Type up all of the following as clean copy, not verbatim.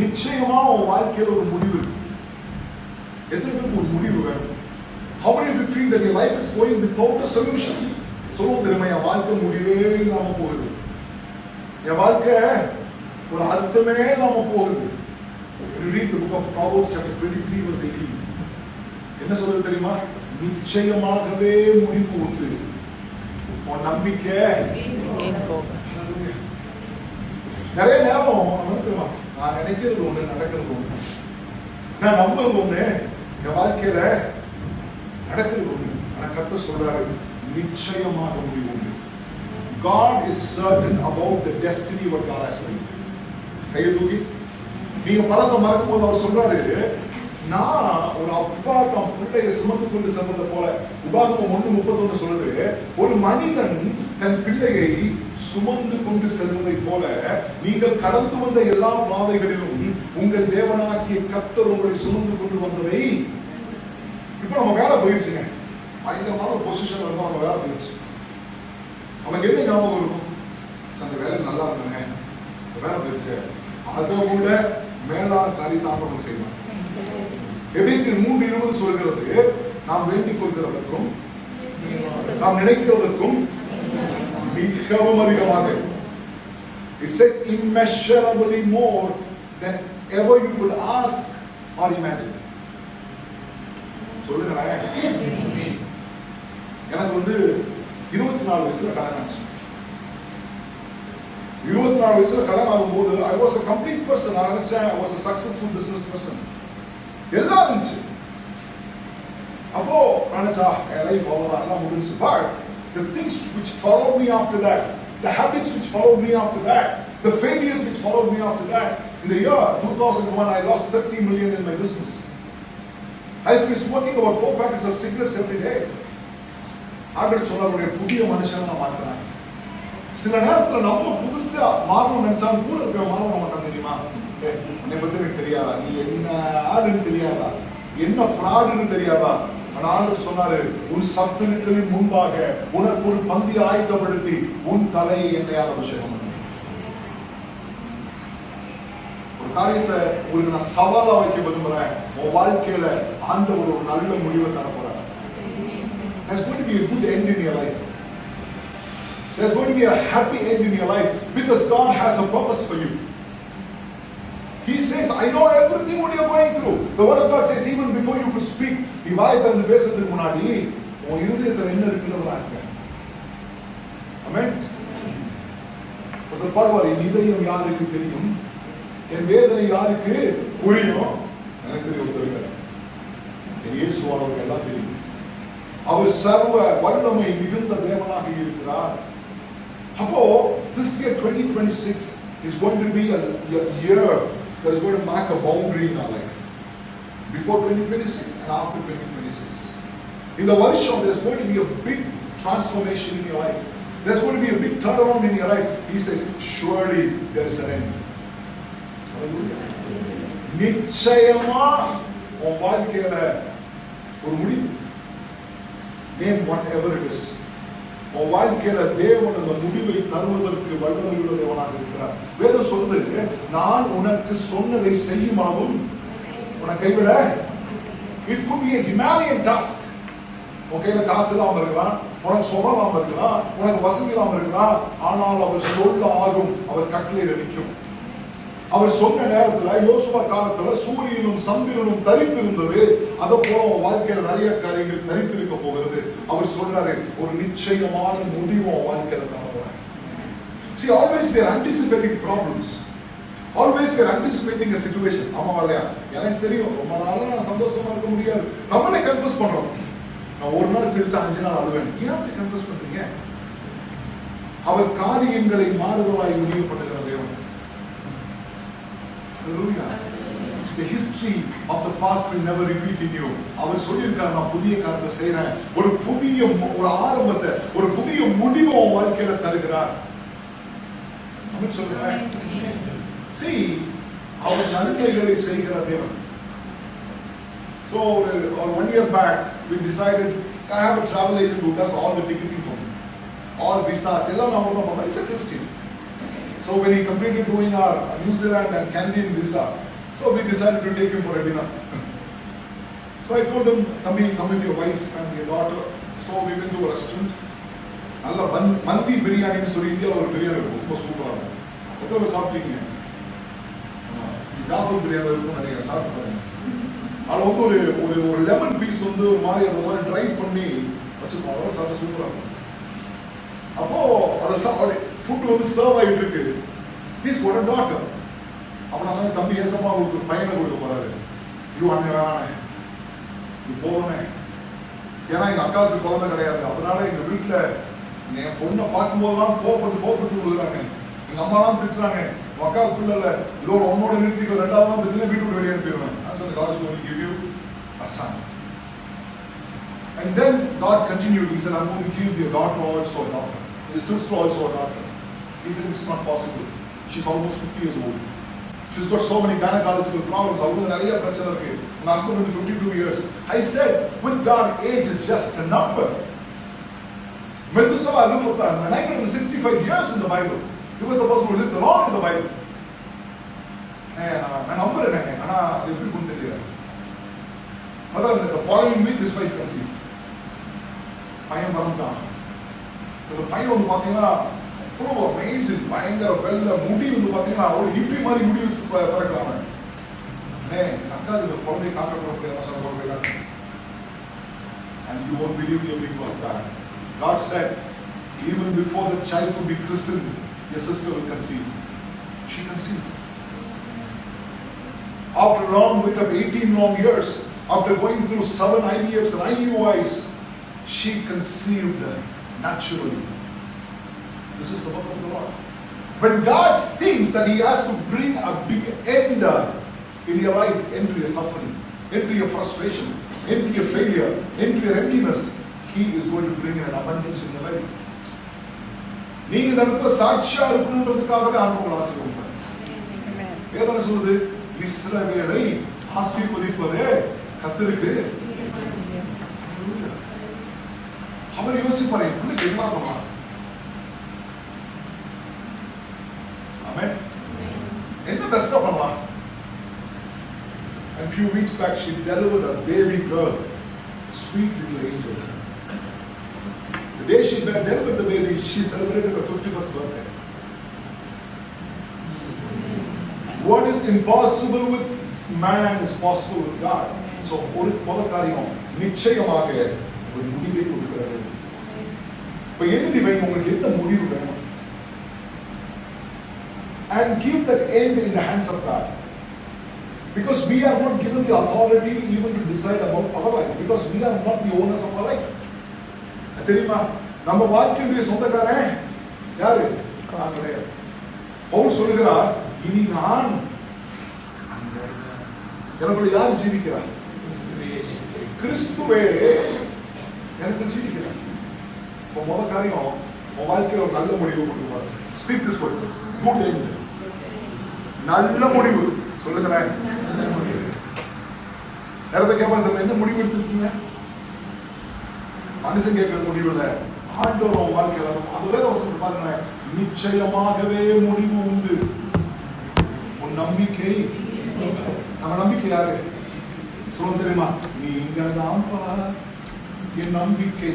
நிச்சயமா உன் வாழ்க்கையில ஒரு முடிவு. எத்தனை பேருக்கு ஒரு முடிவு வேணும்? How many of you feel that your life is going without a solution? சொல்லுவோம் தெரியுமா, என் வாழ்க்கை முடிவே இல்லாம போகுது, என் வாழ்க்கை ஒரு அர்த்தமே இல்லாம போகுது. You read the book of Proverbs chapter 23 verse 18. என்ன சொல்றது தெரியுமா? நிச்சயமாகவே முடிவு உண்டு, உன் நம்பிக்கை. நிறைய நேரம் நான் நினைக்கிறது ஒண்ணு, நடக்கிறது ஒண்ணு, நான் நம்புறது ஒண்ணு, என் வாழ்க்கையில நடக்கிறது ஒண்ணு. ஆனா கர்த்தர் சொல்றாரு, நிச்சயமாக முடிவு உண்டு. God is certain about the destiny what God has for you. கையை தூக்கி நீங்க பழச மறக்கும் போது அவர் சொல்றாரு, நான் ஒரு அப்பா தம் பிள்ளையை சுமந்து கொண்டு செல்வதை போல. உபாகமம் 1:31 சொல்லுது, ஒரு மனிதன் தன் பிள்ளையை சுமந்து கொண்டு செல்வதை போல நீங்கள் கடந்து வந்த எல்லா பாதைகளிலும் உங்கள் தேவனாகிய கர்த்தர் உங்களை சுமந்து கொண்டு வந்ததை. இப்ப நம்ம வேலை போயிருச்சுங்க, பயங்கரமான பொசிஷன்ல இருந்தா நம்ம வேலை போயிருச்சு. அவனுக்கு என்ன ஞாபகம் இருக்கும்? அந்த வேலை நல்லா இருந்தாங்க, வேலை போயிருச்சு, அதை விட மேலான காரியத்தை ஆண்டவன் செய்வான். எபேசியர் 3:20 சொல்கிறது, நாம் வேண்டிக் கொள்கிறதற்கும் நாம் நினைக்கிறதற்கும் மிகவும் அதிகமாக. It says immeasurably more than ever you could ask or imagine. சொல்லுங்களேன். எனக்கு 24 வயசுல கல்யாணம் ஆச்சு. 24 வயசுல கல்யாணம் ஆகும்போது I was a complete person. நான் நினைச்சேன் I was a successful business person. எல்லாம் இருந்துச்சு. அப்போ நினைச்சா என் லைஃப் அவ்வளவுதான், எல்லாம் முடிஞ்சுச்சு. But the things which followed me after that, the habits which followed me after that, the failures which followed me after that. In the year 2001, I lost 30 million in my business. I used to be smoking about 4 packets of cigarettes every day. ஆண்டவர் சொன்னாருடைய புதிய மனுஷனை நான் மாத்தினேன். சில நேரத்துல நம்ம புதுசா மாறணும் நினைச்சாலும் கூட இருக்க மாற மாட்டாங்க. தெரியுமா, என்னை பத்தி எனக்கு தெரியாதா, நீ என்ன ஆளுன்னு தெரியாதா, என்ன ஃப்ராடுன்னு தெரியாதா? ஆனா ஆண்டவர் சொன்னாரு, உன் சத்துருக்களின் முன்பாக உனக்கு ஒரு பந்தி ஆயத்தப்படுத்தி உன் தலையை எண்ணெயால் அபிஷேகம் பண்ணு. ஒரு காரியத்தை உங்களுக்கு நான் சவாலா வைக்க விரும்புறேன். உன் வாழ்க்கையில ஆண்டவர் ஒரு நல்ல முடிவை தர போறார். There's going to be a good end in your life. There's going to be a happy end in your life because God has a purpose for you. He says, I know everything what you're going through. The word of God says, even before you could speak, நீ வாயை திறந்து பேசுறதுக்கு முன்னாடி உன் இருதயத்துல என்ன இருக்குன்னு நான் இருக்கேன். ஆமென். பாடுவார், என் இதயம் யாருக்கு தெரியும், என் வேதனை யாருக்கு புரியும். எனக்கு தெரியும், என் இயேசுவானவருக்கு எல்லாம் தெரியும். அவர் சர்வ வல்லமை மிகுந்த தேவனாக இருக்கிறார். அப்போ this year 2026 is going to be a year that is going to mark a boundary in our life. Before 2026 and after 2026. In the வருஷம் there's going to be a big transformation in your life. There's going to be a big turnaround in your life. He says, surely there is an end. Hallelujah. நிச்சயமா உன் வாழ்க்கையில ஒரு முடிவு. Name whatever it is. உன் வாழ்க்கையில தேவன் அந்த முடிவை தருவதற்கு வல்லமையுள்ள தேவனாக இருக்கிறார். வேதம் சொல்லுது, நான் உனக்கு சொன்னதை செய்யும் அளவும் உனக்கு கைவிட. It could be a Himalayan task. உன் கையில காசு இல்லாம இருக்கலாம், உனக்கு சுகம் இல்லாம இருக்கலாம், உனக்கு வசதி இல்லாம இருக்கலாம். ஆனால் அவர் சொல்ல ஆகும், அவர் கட்டளையிட நிற்கும். அவர் சொன்ன நேரத்துல யோசுவா காலத்துல சூரியனும் சந்திரனும் தரித்திருந்தது. அதை போல வாழ்க்கையில நிறைய காரியங்கள் தரித்திருக்க போகிறது. அவர் சொல்றாரு, ஒரு நிச்சயமான முடிவு வாழ்க்கையில தர போறேன். See, always we are anticipating problems. Always we are anticipating a situation. ஆமா இல்லையா? எனக்கு தெரியும், ரொம்ப நாளா நான் சந்தோஷமா இருக்க முடியாது. நம்மளே கன்ஃபியூஸ் பண்றோம். நான் ஒரு நாள் சிரிச்சா 5 நாள் அழுவேன். ஏன் அப்படி கன்ஃபியூஸ் பண்றீங்க? அவர் காரியங்களை மாறுதலாய் முடிவு பண்ணுகிற தேவன். Hallelujah. The history of the past will never repeat in you. அவர் சொல்லியிருக்கார், நான் புதிய காரியத்தை செய்றேன். ஒரு புதிய ஒரு ஆரம்பத்தை, ஒரு புதிய முடிவை உன் வாழ்க்கையில தருகிறார். அப்படின்னு சொல்றேன். See, அவர் நன்மைகளை செய்கிற தேவன். So, 1 year back, we decided, I have a travel agent who does all the ticketing for me. All visas, எல்லாம் நான் ஒண்ணு பண்ணேன். It's a Christian. So when he completed doing our New Zealand and Canadian visa, so we decided to take him for a dinner. So I told him, Thambi, come with your wife and your daughter. So we went to a restaurant. நல்ல மந்தி பிரியாணின்னு சொல்லி இந்தியாவில் ஒரு பிரியாணி இருக்கும், ரொம்ப சூப்பராக இருக்கும். எத்தனை சாப்பிட்டீங்க? ஜாஃபர் பிரியாணி இருக்கும், நிறைய சாப்பிட்டு. அதில் வந்து ஒரு ஒரு லெமன் பீஸ் வந்து ஒரு மாதிரி அந்த மாதிரி ட்ரை பண்ணி வச்சுருக்கோம். அதோட சாப்பிட சூப்பராக இருக்கும். அப்போ அதை ஃபுட் வந்து சர்வ் ஆகிட்டு இருக்கு. திஸ் ஒரு டாக்டர். அப்போ நான் சொன்னேன், தம்பி ஏசப்பா உங்களுக்கு பையனை கொடுக்க போறாரு. ஐயோ அண்ணே வேணானே, இது போதுமே. ஏன்னா எங்க அக்காவுக்கு குழந்தை கிடையாது. அதனால எங்க வீட்டுல என் பொண்ணை பார்க்கும்போதெல்லாம் போப்பட்டு விடுறாங்க. எங்க அம்மாலாம் திட்டுறாங்க, அக்காவுக்கு பிள்ளை இல்ல, இதோட உன்னோட நிறுத்திக்கோ, ரெண்டாவது திட்டுல வீட்டு விட்டு வெளியே அனுப்பிடுவேன். நான் சொன்னேன், God is going to give you a son. And then God continued. He said, I'm going to give your daughter also a daughter, your sister also a daughter. He said, it's not possible. She's almost 50 years old. She's got so many gynecological problems. அவங்களுக்கு நிறைய பிரச்சனை இருக்கு. My husband is 52 years. I said, with God, age is just a number. Methuselah lived for 965 years in the Bible. He was the person who lived long in the Bible. நான் நம்புறேன். ஆனா அது எப்படி கொண்டு தெரியல. அதான் the following week his wife conceived. பையன் பிறந்தான். அந்த பையன் வந்து பாத்தீங்கன்னா அவ்வளோ அமேசிங், பயங்கர வெள்ள முடி வந்து பாத்தீங்கன்னா அவ்வளோ ஹிப்பி மாதிரி முடி வச்சு பிறக்கிறாங்க. அக்கா இது குழந்தைய காட்ட முடியாது சொன்ன குழந்தை. And you won't believe your people of God. God said, even before the child could be christened, your sister will conceive. She conceived. After a long bit of 18 long years, after going through 7 IVFs and IUIs, she conceived naturally. This is the work of the Lord. When God thinks that He has to bring a big end in your life, into your suffering, into your frustration, into your failure, into your emptiness, He is going to bring an abundance in your life. நீங்க இந்த இடத்துல சாட்சியா இருக்கணுன்றதுக்காகவே ஆண்டவர் ஆசீர்வதிப்பார். வேதனை சொல்லுது, இஸ்ரவேலை ஆசீர்வதிப்பதே கர்த்தருக்கு. அவர் யோசிப்பாரு, பிள்ளைக்கு என்ன பண்ணலாம்? என்ன பெஸ்டா பண்ணலாம்? And few weeks back she delivered a baby girl, a sweet little angel. The day she delivered the baby, she celebrated her 51st birthday. What is impossible with man is possible with God. So ஒரு முதல் காரியம் நிச்சயமாக ஒரு முடிவை கொடுக்கிறது. இப்ப எழுதி வைங்க, உங்களுக்கு என்ன முடிவு வேணும்? And give that end in the hands of God. Because we are not given the authority even to decide about our life. Because we are not the owners of our life. தெரியுமா, நம்ம வாழ்க்கையுடைய சொந்தக்காரன் யாரு? கிடையாது. பவுல் சொல்லுகிறார், இனி நான் எனக்குள்ள யார் ஜீவிக்கிறார்? கிறிஸ்துவே எனக்கு ஜீவிக்கிறார். இப்போ முதல் காரியம், உன் வாழ்க்கையில் ஒரு நல்ல முடிவு கொடுப்பார். Speak this word, good end. நல்ல முடிவு சொல்லுங்களேன். நிறைய பேர் கேட்பாங்க, என்ன முடிவு எடுத்திருக்கீங்க? மனுஷன் கேட்கிற முடிவு இல்ல, ஆண்டவர் வாழ்க்கையில அதுவே அவசரம் பாருங்களேன். நிச்சயமாகவே முடிவு உண்டு. உன் நம்பிக்கை, நம்ம நம்பிக்கை யாரு சொல்ல தெரியுமா? நீங்க தான்ப்பா என் நம்பிக்கை,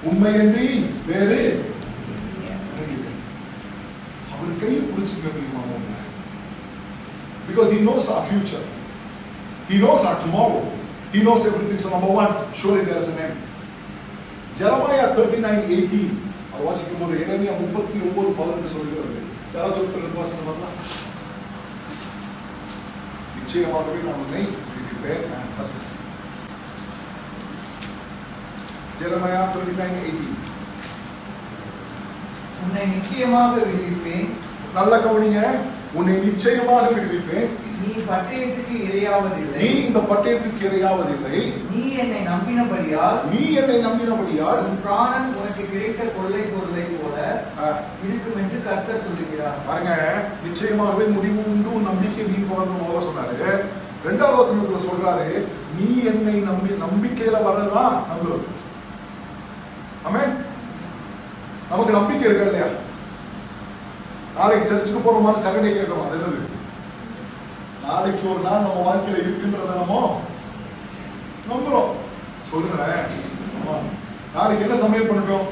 உண்மையின்றி வேறு. அவர் கையை பிடிச்சுக்க முடியுமா? Because He knows our future, He knows our tomorrow, He knows everything. So number one, surely there is an end. Jeremiah 39:18 அவர் வாசிக்கும் போது எரேமியா 39:18 சொல்லுகிறது. யாராவது ஒருத்தர் வாசனை பண்ணலாம்? நிச்சயமாகவே நான் உன்னை விடுவிப்பேன். Jeremiah 39:18 உன்னை நிச்சயமாக விடுவிப்பேன். நல்ல கவனிங்க, உன்னை நிச்சயமாக விடுவிப்பேன். நீ பட்டயத்துக்கு இரையாவதில்லை. நீ இந்த பட்டயத்துக்கு இரையாவதில்லை. நீ என்னை நம்பினபடியால் உன் பிராணன் உனக்கு கிடைத்த கொள்ளை பொருளை போல இருக்கும் என்று கர்த்தர் சொல்லுகிறார். பாருங்க, நிச்சயமாகவே முடிவு உண்டு, நம்பிக்கை நீ போல சொன்னாரு. இரண்டாவது வசனத்துல சொல்றாரு, நீ என்னை நம்பிக்கையில வரதான் நம்பு. ஆமென். நமக்கு நம்பிக்கை இருக்கா இல்லையா? நாளைக்கு சர்ச்சுக்கு போற மாதிரி சகடை கேட்கணும். அது என்னது? நாளைக்கு ஒரு நாள் நம்ம வாழ்க்கையில இருக்குன்றத நம்ம நம்புறோம். சொல்லுங்களேன். நாளைக்கு என்ன சமையல் பண்ணிட்டோம்?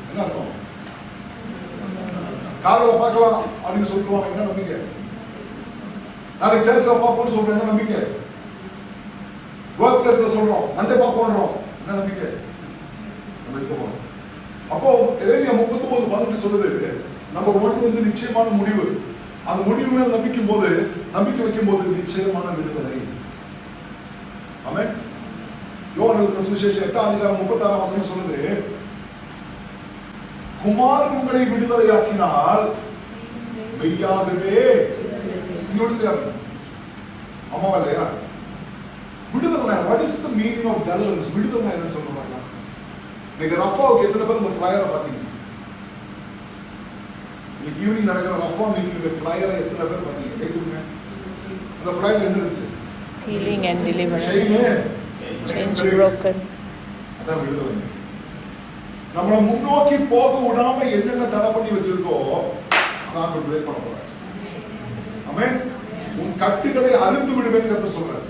என்ன அர்த்தம்? காலையில பார்க்கலாம் அப்படின்னு சொல்லுவாங்க. என்ன நம்பிக்கை? நாளைக்கு சர்ச்ல பார்ப்போம்னு சொல்றோம். என்ன நம்பிக்கை? ஒர்க் பிளேஸ்ல சொல்றோம் மண்டே பார்ப்போம்ன்றோம். என்ன நம்பிக்கை? நம்ம இருக்க போறோம். அப்போ எரேமியா 39:18 சொல்லுது, நம்பர் 1 வந்து நிச்சயமான முடிவு. அந்த முடிவு மேல நம்பிக்கை வைக்கும் போது நிச்சயமான விடுதலை. ஆமென். யோவான் எழுதின சுவிசேஷம் 8:36 சொல்லுது, குமாரன் உங்களை விடுதலையாக்கினால் மெய்யாகவே அம்மாவா இல்லையா? விடுதலை. What is the meaning of deliverance? விடுதலை என்ன சொல்றாங்க? நீங்க ரஃபாவுக்கு எத்தனை பேர் இந்த ஃப்ளையரை பாத்தீங்க? இன்னைக்கு ஈவினிங் நடக்கிற ரஃபா மீட்டிங்ல ஃப்ளையரை எத்தனை பேர் பாத்தீங்க? கேக்குங்க. அந்த ஃப்ளையர் என்ன இருந்துச்சு? Healing and deliverance. Chains broken. அதான் விடுதலை. நம்மள முன்னோக்கி போக விடாம என்னென்ன தடை பண்ணி வச்சிருக்கோ அதான் பிரேக் பண்ண போறாரு. ஆமென். உன் கட்டுகளை அறுத்து விடுவேன்னு கர்த்தர் சொல்றாரு.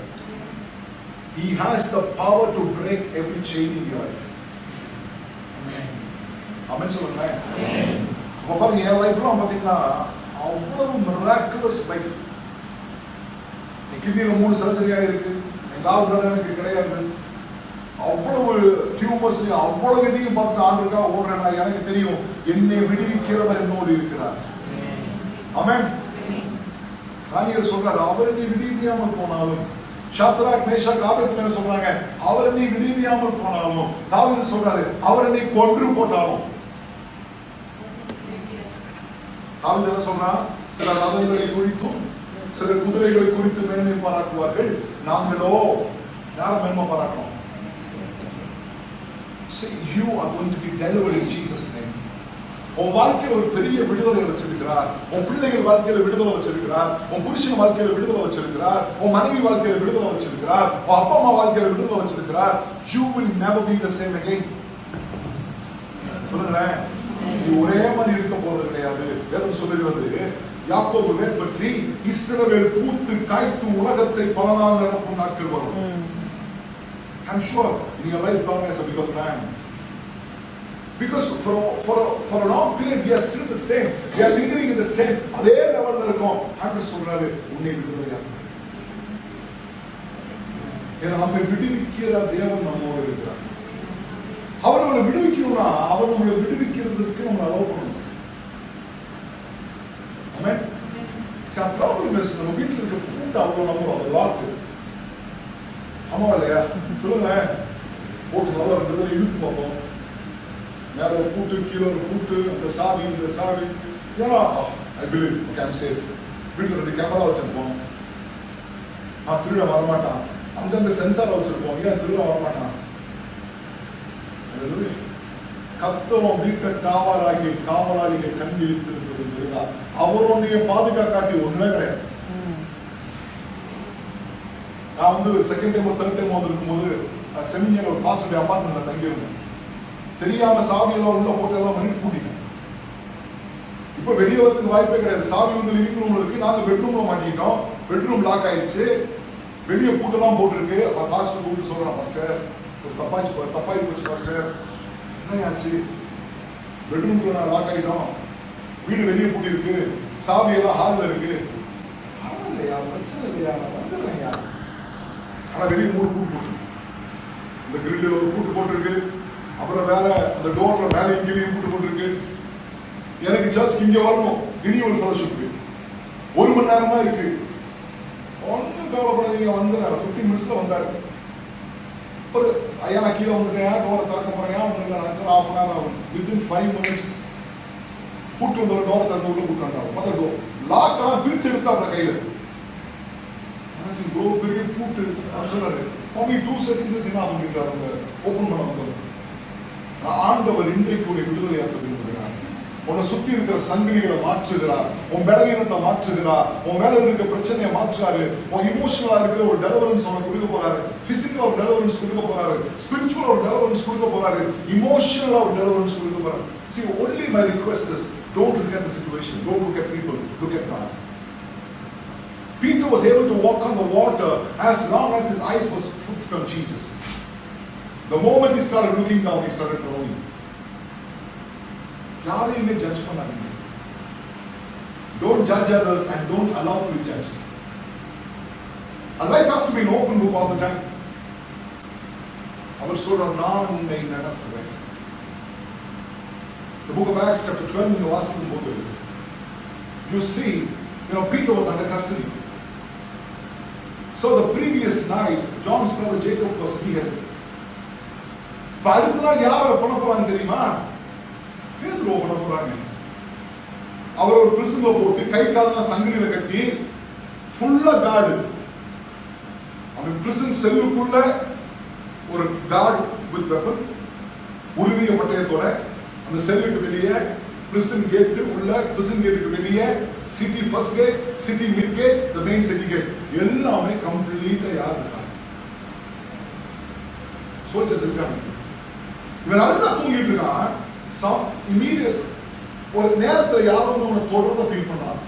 He has the power to break every chain in your life. Amen. Amen சொல்லுங்க. Amen. அப்ப பாருங்க என் லைஃப்ல பாத்தீங்கன்னா அவ்வளவு miraculous life. கிட்னில 3 சர்ஜரி ஆயிருக்கு. என் கால் எனக்கு கிடையாது. அவ்வளவு டியூமர்ஸ் அவ்வளவு இதையும் பார்த்து ஆண்டுக்கா ஓடுறேன். எனக்கு தெரியும் என்னை விடுவிக்கிறவர் என்னோடு இருக்கிறார். ஆமென். தானியேல் சொல்றாரு, அவர் என்னை விடுவிக்காமல் போனாலும், ஷத்ராக் மேஷாக் ஆபேத்நேகோ சொல்றாங்க, அவர் என்னை விடுவிக்காமல் போனாலும், தாவீது சொல்றாரு, அவர் என்னை கொன்று போட்டாலும். தாவீது என்ன சொல்றா? சில ரதங்களை குறித்தும் சில குதிரைகளை குறித்து மேன்மை பாராட்டுவார்கள், நாங்களோ யார மேன்மை பாராட்டணும்? Say you are going to be delivered in Jesus name. உன் வாழ்க்கையில ஒரு பெரிய விடுதலை வச்சிருக்கிறார். உன் பிள்ளைகள் வாழ்க்கையில விடுதலை வச்சிருக்கிறார். உன் புருஷன் வாழ்க்கையில விடுதலை வச்சிருக்கிறார். உன் மனைவி வாழ்க்கையில விடுதலை வச்சிருக்கிறார். உன் அப்பா அம்மா வாழ்க்கையில விடுதலை வச்சிருக்கிறார். You will never be the same again. சொல்லுங்களேன். நீ ஒரே மாதிரி இருக்க போறது கிடையாது. வேதம் சொல்லுகிறது, யாக்கோபு வேர் பற்றி இஸ்ரவேல் பூத்து காய்த்து உலகத்தை பல நாள் நடக்கும் நாட்கள் வரும். I'm sure in your life long as a bigger plan. Because for a long period we are still the same. We are lingering in the same. அதே லெவல்ல இருக்கோம். ஆண்டவர் சொல்றாரு, உன்னை விடுதலையாக்கு. ஏன்னா நம்மை விடுவிக்கிற தேவன் நம்மோடு இருக்கிறார். அவர் நம்மளை விடுவிக்கணும்னா அவர் நம்மளை விடுவிக்கிறதுக்கு நம்ம அலோவ் பண்ணணும். ஆமென். சரி, ப்ராப்ளம் இஸ் நம்ம வீட்டில் இருக்க பூட்டு அவ்வளோ நம்புறோம், அந்த லாக்கு. ஆமா இல்லையா? சொல்லுங்க. போட்டு நல்லா இருந்தது இழுத்து பார்ப்போம். மேல ஒரு பூட்டு, கீழே ஒரு பூட்டு, அந்த சாவி, இந்த சாவி. ஏன்னா I believe okay I'm safe. வீட்டில் 2 கேமரா வச்சிருப்போம். திருட வரமாட்டான். அங்கங்க சென்சார் வச்சிருப்போம். ஏன் திருட வரமாட்டான்? கர்த்தர் வீட்டை காவலாகி காவலாளிகள் கண் விழித்திருக்கிறது. அவருடைய பாதுகாக்காட்டி ஒண்ணுமே கிடையாது. நான் வந்து செகண்ட் டைம் ஒரு தேர்ட் டைம் வந்து இருக்கும்போது செமினியர் ஒரு பாஸ்டர் அபார்ட்மெண்ட்ல தங்கியிருந்தேன். தெரியாம சாவியெல்லாம் உள்ள போட்டு எல்லாம் மணிக்கு பூட்டிட்டேன். இப்ப வெளியே வரதுக்கு வாய்ப்பே கிடையாது. சாவி வந்து லிவிங் ரூம்ல இருக்கு. நாங்க பெட்ரூம்ல மாட்டிட்டோம். பெட்ரூம் லாக் ஆயிடுச்சு. வெளியே பூட்டெல்லாம் போட்டுருக்கு. பாஸ்டர் கூப்பிட்டு சொல்றான், பாஸ்டர் ஒரு தப்பாய் போச்சு பாஸ்டர். என்ன ஆச்சு? பெட்ரூம்ல நான் லாக் ஆயிட்டோம். வீடு வெளியே பூட்டி இருக்கு. சாவி எல்லாம் ஹால்ல இருக்கு. இல்லையா, பிரச்சனை இல்லையா, வந்துடுறேயா. ஆனா வெளியே பூட்டு போட்டு இந்த கிரில்ல ஒரு பூட்டு போட்டிருக்கு. அப்புறம் வேற அந்த டோர்ல மேலே இங்கேயும் பூட்டு போட்டிருக்கு. எனக்கு சர்ச்சுக்கு இங்க வரணும், இனி ஒரு ஃபெலோஷிப் 1 மணி நேரமா இருக்கு. ஒன்னும் கவலைப்படாதீங்க, வந்து 15 மினிட்ஸ்ல வந்தாரு. ஒரு ஐயா நான் கீழே வந்துட்டேன், டோரை திறக்க போறேன். ஒன்று half an hour ஆகும். வித்தின் 5 மினிட்ஸ் பூட்டு வந்து டோரை திறந்து உள்ள கூட்டாண்டாங்க. மொத்தம் டோர் லாக்கெல்லாம் பிரிச்சு எடுத்தாப்ல கையில. இவ்வளோ பெரிய பூட்டு சொன்னாரு. For me 2 seconds is enough அப்படின்றார். அவங்க ஓபன் பண்ண வந்தோம். ஆண்டவர் இன்றைக்கு உன்னை விடுதலையாக்க விரும்புகிறார். உன்னை சுத்தி இருக்கிற சங்கிலிகளை மாற்றுகிறார். உன் பலவீனத்தை மாற்றுகிறார். உன் மேல இருக்க பிரச்சனையை மாற்றுறாரு. உன் இமோஷனலா இருக்கிற ஒரு டெலிவரன்ஸ் உனக்கு கொடுக்க போறாரு. பிசிக்கலா ஒரு டெலிவரன்ஸ் கொடுக்க போறாரு. ஸ்பிரிச்சுவலா ஒரு டெலிவரன்ஸ் கொடுக்க போறாரு. இமோஷனலா ஒரு டெலிவரன்ஸ் கொடுக்க போறாரு. See, only my request is Don't look at the situation. Don't look at people. Look at God. Peter was able to walk on the water as long as his eyes was fixed on Jesus. The moment he started looking down, he started drowning. யாரையுமே judge பண்ணாதீங்க. Don't judge others and don't allow to be judged. Our life has to be an open book all the time. அவர் சொல்றார், நான் உன்னை நடத்துவேன். The book of Acts chapter 12 நீங்க வாசிக்கும் போது you see, Peter was under custody. So the previous night, John's brother Jacob was beheaded. அடுத்த நாள் யார் பண்ண போறாங்க தெரியுமா? பேதுரு பண்ண போறாங்க. அவர் ஒரு பிரிசன்ல போட்டு கை காலெல்லாம் சங்கிலியில கட்டி ஃபுல்லா கார்டு. அவன் பிரிசன் செல்லுக்குள்ள ஒரு கார்டு வித் வெப்பன், உருவிய பட்டயத்தோட, அந்த செல்லுக்கு வெளியே பிரிசன் கேட் உள்ள, பிரிசன் கேட்டுக்கு வெளியே city first gate, city mid gate, the main city gate, எல்லாமே கம்ப்ளீட்டா யார் இருக்காங்க? சோல்ஜர்ஸ் இருக்காங்க. இவன் நல்லா தூங்கிட்டு இருக்கான். இமீடியட் ஒரு நேரத்துல யாரும் அவனை தொடர்ந்து ஃபீல் பண்ணான்.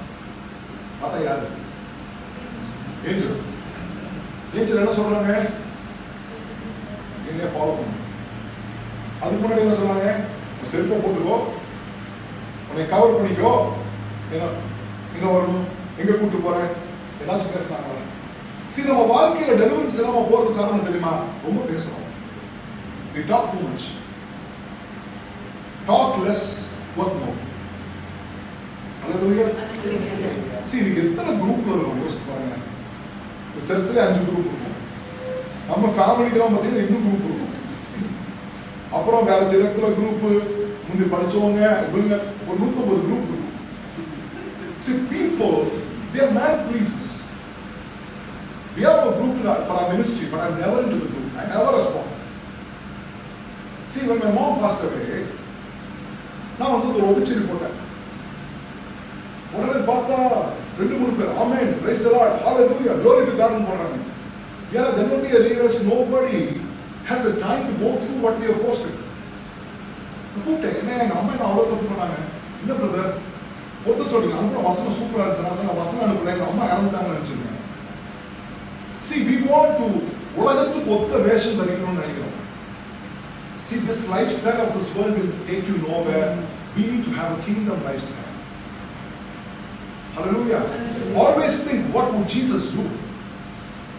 பார்த்தா யாரு? ஏஞ்சல். ஏஞ்சல் என்ன சொல்றாங்க? என்னைய ஃபாலோ பண்ணு. அதுக்கு முன்னாடி என்ன சொல்றாங்க? செல்பை போட்டுக்கோ, உன்னை கவர் பண்ணிக்கோ, எங்க வரணும், எங்க கூட்டு போற, ஏதாச்சும் பேசுறாங்க. சரி, நம்ம வாழ்க்கையில டெலிவரன்ஸ் நம்ம போறதுக்கு காரணம் தெரியுமா? ரொம்ப பேசுறோம். We talk too much. Talk less, work more. Hallelujah. See, நீங்க எத்தனை குரூப்ல இருக்கோம் யோசிச்சு பாருங்க. சர்ச்சில் 5 குரூப் இருக்கும். நம்ம ஃபேமிலிக்கெல்லாம் பார்த்தீங்கன்னா இன்னும் குரூப் இருக்கும். அப்புறம் வேலை செய்யற இடத்துல குரூப், முந்தி படிச்சவங்க, இவங்க ஒரு 150 குரூப் இருக்கும். See, people, they are man pleasers. We have a group for our ministry, but I'm never into the group. I never respond. See, when my mom passed away, நான் ஒரு obituary போட்டேன். உடனே பார்த்தா 2-3 பேர் ஆமென், praise the Lord, hallelujah, glory to God போடுறாங்க. Yeah, then only I realized nobody has the time to go through what we have posted. கூப்பிட்டேன், என்ன எங்க அம்மா என்ன அவ்வளோ தப்பு பண்ணாங்க? என்ன பிரதர் ஒருத்தர் சொல்றீங்க, அனுப்புற வசனம் சூப்பரா இருந்துச்சு, வசனம் அனுப்பல, எங்க அம்மா இறந்துட்டாங்கன்னு நினைச்சிருக்கேன். See, we want to உலகத்துக்கு ஒத்த வேஷம் தரிக்கணும்னு நினைக்கிறோம். See, this lifestyle of this world will take you nowhere. We need to have a kingdom lifestyle. Hallelujah. Always think, what would Jesus do?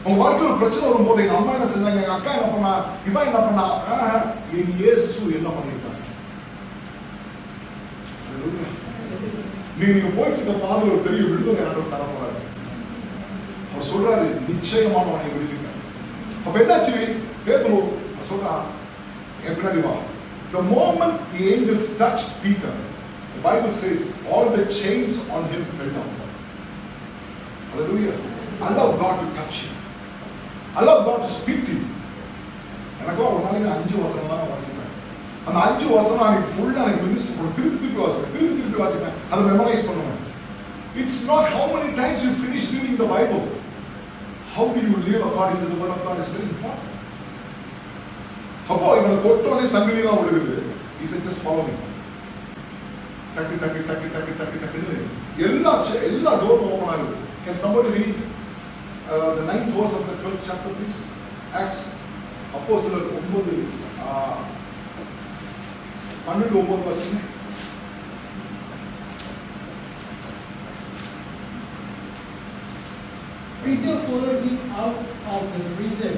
உங்க வாழ்க்கையில ஒரு பிரச்சனை வரும்போது எங்க அம்மா என்ன செஞ்சாங்க, எங்க அக்கா என்ன பண்ணா, இவன் என்ன பண்ணா, என் இயேசு என்ன பண்ணிருக்காங்க? நீங்க போயிட்டு இருக்க பாதையில் ஒரு பெரிய விடுதலை ஆண்டவர் தர போறாரு. அவர் சொல்றாரு, நிச்சயமான உன்னை விடுவிப்பேன். அப்ப என்னாச்சு? பேதுரு சொல்றான், எப்படின்னா வா. The moment the angels touched Peter, the Bible says all the chains on him fell down. Hallelujah. Allow God to touch you. Allow God to speak to you. எனக்கு ஒரு நாளைக்கு 5 வசனம் தான் வாசிப்பேன். அந்த 5 வசனம் எனக்கு ஃபுல்லா எனக்கு மினிஸ்டர் பண்ண திருப்பி வாசிப்பேன். அதை மெமரைஸ் பண்ணுவேன். It's not how many times you finish reading the Bible. How did you live according to the word of God is very important. அப்போ இவனை தொட்டோனே சங்கிலி தான் விழுகுது. He said just follow me. டக்கு எல்லா டோரும் ஓபன் ஆகுது. Can somebody read the 9th verse of the 12th chapter please? Acts அப்போஸ்தலர் 12:9 வசனம். Peter followed him out of the prison,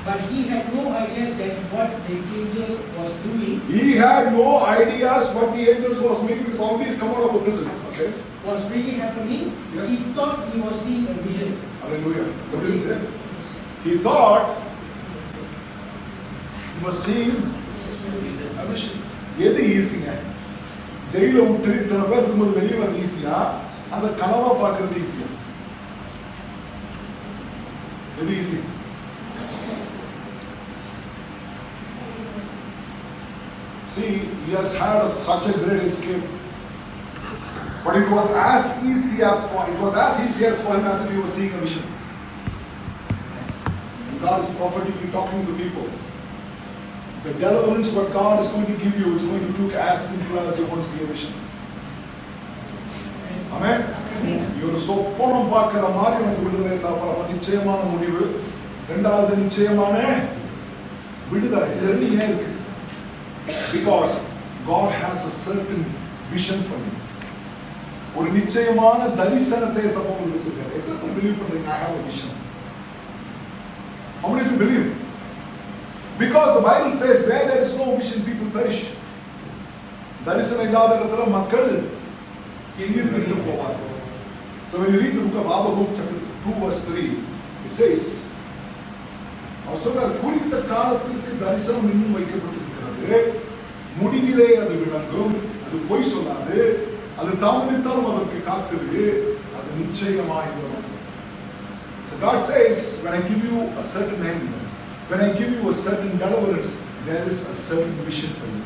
but he had no idea that what the angel was doing. He had no ideas what the angels was doing because all these come out of the prison. Okay. Was really happening. Yes. He thought he was seeing a vision. Hallelujah. What did he say? He thought he was seeing a vision. எது ஈஸிங்க? ஜெயில விட்டு இத்தனை பேர் இருக்கும்போது வெளியே வர ஈஸியா, அந்த கனவா பார்க்கறது ஈஸியா? எது easy? See, he has had such a great escape, but it was as easy as for him as if he was seeing a vision. And God is prophetically talking to people. The deliverance what God is going to give you is going to look as simple as you want to see a vision. ஆமென். ஒரு சொப்பனம் பார்க்கிற மாதிரி உனக்கு விடுதலை தாப்பா, நிச்சயமான முடிவு. இரண்டாவது நிச்சயமான விடுதலை. இது ரெண்டு ஏன் இருக்கு? Because God has a certain vision for you. ஒரு நிச்சயமான தரிசனத்தை சமூகம் வச்சிருக்காரு. எத்தனை பேர் பிலீவ் பண்றீங்க? I have a vision. How many of you believe? Because the Bible says where there is no vision people perish. தரிசனம் இல்லாத இடத்துல மக்கள் சீர்கெட்டு போவார்கள். So when you read the book of Habakkuk chapter 2 verse 3, it says, அவர் சொல்றார், குறித்த காலத்திற்கு தரிசனம் இன்னும் வைக்கப்பட்டிருக்கிறது, முடிவிலே அது விளங்கும், அது பொய் சொல்லாது, அது தாமதித்தாலும் அதற்கு காத்திரு, அது நிச்சயமாய் வரும். So God says, when I give you a certain end, when I give you a certain deliverance, there is a certain vision for you.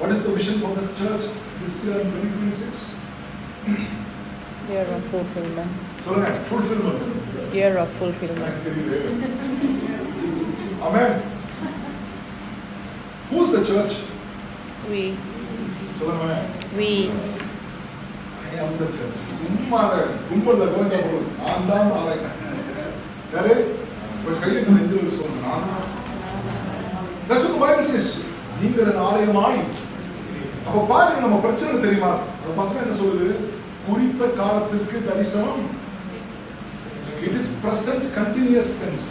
What is the vision for this church this year in 2026? Year of fulfillment. சொல்லுங்க, fulfillment. Year of fulfillment. Amen. Who's the church? We. சொல்லுங்க. We. I am the church. சும்மா கும்பல்ல கோஞ்சா போடுது. நான் தான் ஆலயம். யாரு? ஒரு கையை நெஞ்சில சொல்லுங்க. நான் தான். That's what the Bible says. நீங்கள் என் ஆலயமாய். அப்ப பாருங்க, நம்ம பிரச்சனை தெரியுமா? அந்த பசங்க என்ன சொல்லுது? குறித்த காலத்திற்கு தரிசனம். It is present continuous tense.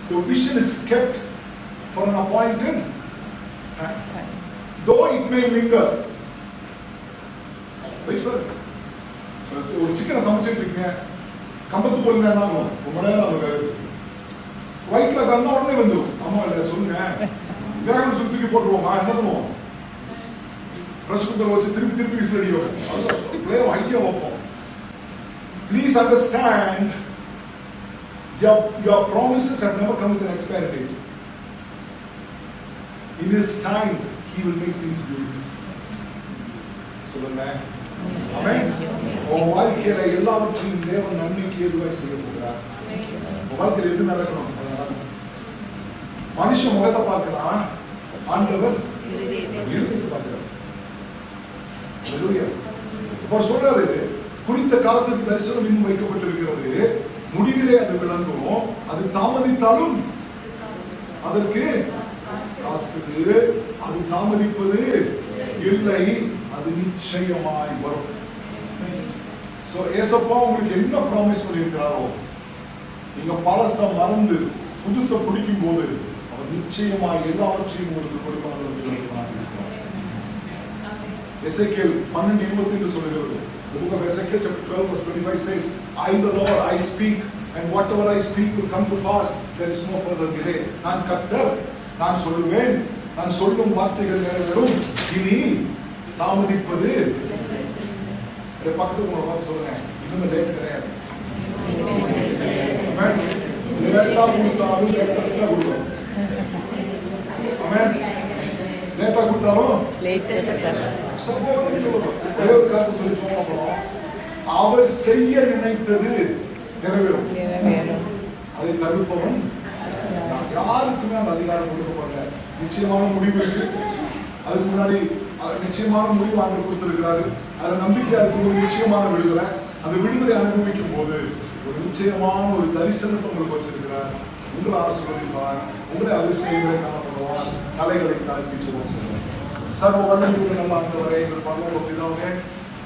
The vision is kept for an appointed time. Though it may linger. Wait for it. ஒரு சிக்கனை சமைச்சிட்டு இருக்கீங்க, கம்பத்து போலீங்க என்ன ஆகும்? ரொம்ப நேரம் ஆகும். ஒயிட்ல கலந்தா உடனே வந்துடும். அம்மா இல்ல சொல்லுங்க, வேகம் சுத்திக்கு போட்டுருவோமா? என்ன பண்ணுவோம்? பிரஷ் குக்கர் வச்சு திருப்பி திருப்பி விசில் அடிக்கும். ஃப்ளேம் ஹையா வைப்போம். Please understand, your promises have never come with an expiry date. In His time, He will make things beautiful. சொல்லுங்க. ஆமென். உன் வாழ்க்கையில எல்லாவற்றையும் தேவன் நன்மைக்கு ஏதுவாய் செய்ய போகிறார். உன் வாழ்க்கையில எது நடக்கணும்? மனுஷ முகத்தை பார்க்கலாம், ஆண்டவர் இருதயத்தை பார்க்கிறார். ஹல்லேலூயா. இப்போ சொல்றாரு, குறித்த காலத்துக்கு தரிசனம் இன்னும் வைக்கப்பட்டிருக்கிறது, முடிவிலே அது விளங்கும், அது தாமதித்தாலும் அதற்கு காத்திரு, அது தாமதிப்பது இல்லை, அது நிச்சயமாய் வரும். சோ ஏசப்பா உங்களுக்கு என்ன ப்ராமிஸ் பண்ணியிருக்கிறாரோ, நீங்க பழச மறந்து புதுச பிடிக்கும் போது அவர் நிச்சயமாய் எல்லாவற்றையும் உங்களுக்கு கொடுப்பார். எசேக்கியேல் 12:25 சொல்லுகிறது. The book of Ezekiel chapter 12 verse 25 says, I the Lord, I speak, and whatever I speak will come to pass. There is no further delay. நான் கர்த்தர், நான் சொல்லுவேன், நான் சொல்லும் வார்த்தைகள் நிறைவேறும், இனி தாமதிப்பது. இதை பக்கத்துக்கு உங்களை பார்த்து சொல்லுங்க, இன்னும் லேட் கிடையாது. ஆமென். லேட்டா கொடுத்தாலும் லேட்டஸ்டா கொடுக்கும். ஆமென். லேட்டா கொடுத்தாலும் Latest. அவர் செய்ய நினைத்தது நிறைவேறும். நிறைவேறும். அதை தடுப்பவன் யாருக்குமே அந்த அதிகாரம் கொடுக்கப்படல. நிச்சயமான முடிவு இருக்கு. அதுக்கு முன்னாடி நிச்சயமான முடிவு ஆண்டு கொடுத்திருக்கிறாரு. அதுல நம்பிக்கை இருக்கு, ஒரு நிச்சயமான விடுதலை. அந்த விடுதலை அனுபவிக்கும் போது ஒரு நிச்சயமான ஒரு தரிசனத்தை உங்களுக்கு வச்சிருக்கிறார். உங்களை ஆசீர்வதிப்பார், உங்களை அதிசயங்களை காணப்படுவார், தலைகளை தாழ்த்தி ஜெபம் செய்வார். சர்வ வல்லமையுள்ள நல்ல ஆண்டவரே, எங்கள் பரலோக பிதாவே,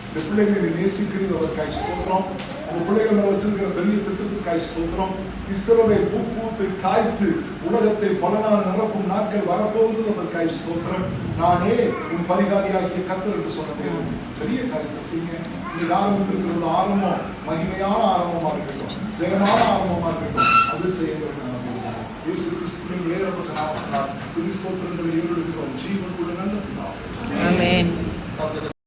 இந்த பிள்ளைகளை நேசிக்கிறீங்க, அதற்காக ஸ்தோத்திரம். உங்க பிள்ளைகள் மேல வச்சிருக்கிற பெரிய திட்டத்துக்காக ஸ்தோத்திரம். இஸ்ரவேல் பூத்து காய்த்து உலகத்தை பலனால் நிரப்பும் நாட்கள் வரப்போகுது, அதற்காக ஸ்தோத்திரம். நானே உன் பரிகாரியாகிய கர்த்தர் என்று சொன்னேன். பெரிய காரியத்தை செய்யுங்க. இது ஆரம்பித்திருக்கிற ஆரம்பம் மகிமையான ஆரம்பமா இருக்கட்டும், ஜெயமான ஆரம்பமா இருக்கட்டும். அது செய்ய இயேசு கிறிஸ்துவின் வேறப்பட்ட நாமத்தினால் துதி ஸ்தோத்திரங்களை ஏறெடுக்கிறோம். ஜீவனுள்ள நல்ல பிதாவே. Amen.